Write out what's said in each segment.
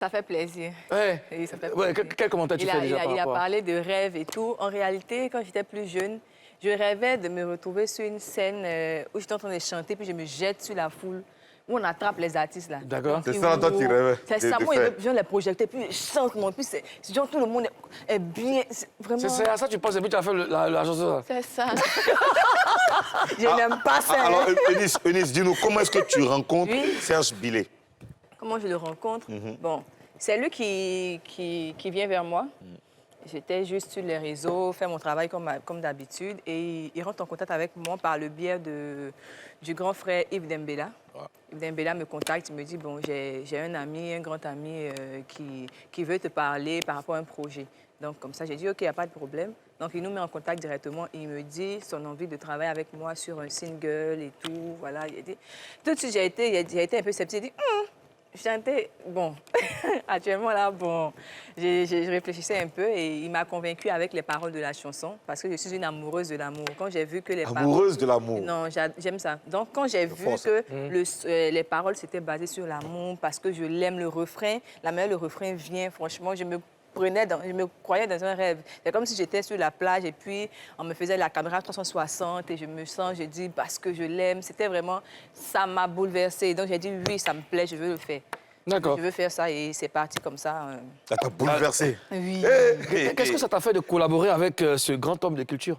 Ça fait plaisir. Ouais. Oui, ça fait Ouais, plaisir. quel commentaire tu fais déjà par Il a rapport à... parlé de rêve et tout. En réalité, quand j'étais plus jeune, je rêvais de me retrouver sur une scène où j'étais en train de chanter, puis je me jette sur la foule, où on attrape les artistes, là. D'accord. C'est ça, toi, tu rêvais C'est ça. Moi, je viens les projeter, puis je chante, moi, puis c'est genre tout le monde est bien. Vraiment... C'est à ça que tu penses et puis tu as fait la chanson là. C'est ça. Je n'aime pas ça. Alors, hein. Eunice, dis-nous, comment est-ce que tu rencontres Oui. Serge Bilé? Comment je le rencontre? Bon, c'est lui qui vient vers moi. J'étais juste sur les réseaux, faire mon travail comme d'habitude. Et il rentre en contact avec moi par le biais du grand frère Yves Dembélé. Yves Dembélé me contacte, il me dit, bon, j'ai un ami, un grand ami qui veut te parler par rapport à un projet. Donc, comme ça, j'ai dit, OK, il n'y a pas de problème. Donc, il nous met en contact directement et il me dit son envie de travailler avec moi sur un single et tout. Voilà. Tout de suite, j'ai été un peu sceptique. J'ai dit, chanter, bon, actuellement là, bon, je réfléchissais un peu et il m'a convaincue avec les paroles de la chanson parce que je suis une amoureuse de l'amour. Quand j'ai vu que les Amoureuse de l'amour. Non, j'aime ça. Donc quand j'ai vu que les paroles s'étaient basées sur l'amour parce que je l'aime, le refrain, la manière le refrain vient, franchement, je me croyais dans un rêve. C'est comme si j'étais sur la plage et puis on me faisait la caméra 360 et je dis parce que je l'aime. C'était vraiment, ça m'a bouleversée. Donc j'ai dit oui, ça me plaît, je veux le faire. D'accord. Je veux faire ça et c'est parti comme ça. Ça t'a bouleversé. Oui. Qu'est-ce que ça t'a fait de collaborer avec ce grand homme de culture?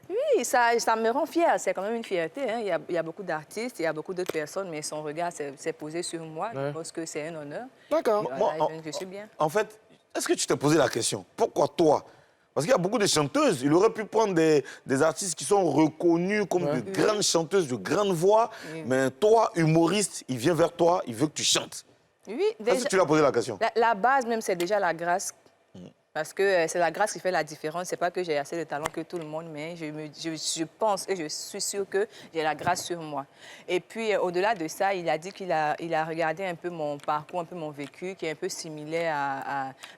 Oui, ça me rend fière. C'est quand même une fierté. Hein. Il y a beaucoup d'artistes, il y a beaucoup d'autres personnes, mais son regard s'est posé sur moi. Ouais. Je pense que c'est un honneur. D'accord. Voilà, je suis bien. En fait, est-ce que tu t'es posé la question? Pourquoi toi? Parce qu'il y a beaucoup de chanteuses. Il aurait pu prendre des artistes qui sont reconnus comme de grandes chanteuses, de grandes voix. Mais toi, humoriste, il vient vers toi, il veut que tu chantes. Oui, Est-ce déjà, que tu lui as posé la question? la base même, c'est déjà la grâce. Parce que c'est la grâce qui fait la différence. C'est pas que j'ai assez de talent que tout le monde, mais je pense et je suis sûre que j'ai la grâce sur moi. Et puis, au-delà de ça, il a dit qu'il a regardé un peu mon parcours, un peu mon vécu, qui est un peu similaire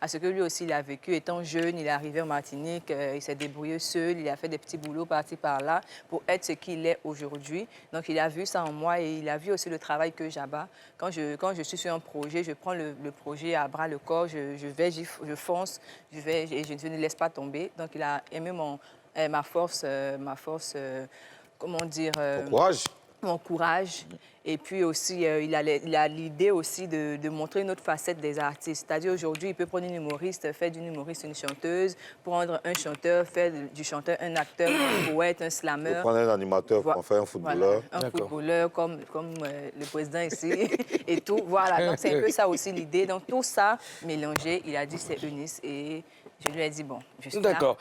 à ce que lui aussi il a vécu. Étant jeune, il est arrivé en Martinique, il s'est débrouillé seul, il a fait des petits boulots par-ci, par-là pour être ce qu'il est aujourd'hui. Donc, il a vu ça en moi et il a vu aussi le travail que j'abats. Quand je suis sur un projet, je prends le projet à bras le corps, je fonce. Je ne laisse pas tomber. Donc, il a aimé ma force, comment dire... Bon courage. Mon courage. Et puis aussi, il a l'idée aussi de montrer une autre facette des artistes. C'est-à-dire, aujourd'hui, il peut prendre une humoriste, faire d'une humoriste une chanteuse, prendre un chanteur, faire du chanteur un acteur, un poète, un slammer. Prendre un animateur pour en faire un footballeur. Voilà, un footballeur comme le président ici et tout. Voilà, donc c'est un peu ça aussi l'idée. Donc tout ça mélangé, il a dit c'est Eunice et je lui ai dit bon, je suis là. D'accord.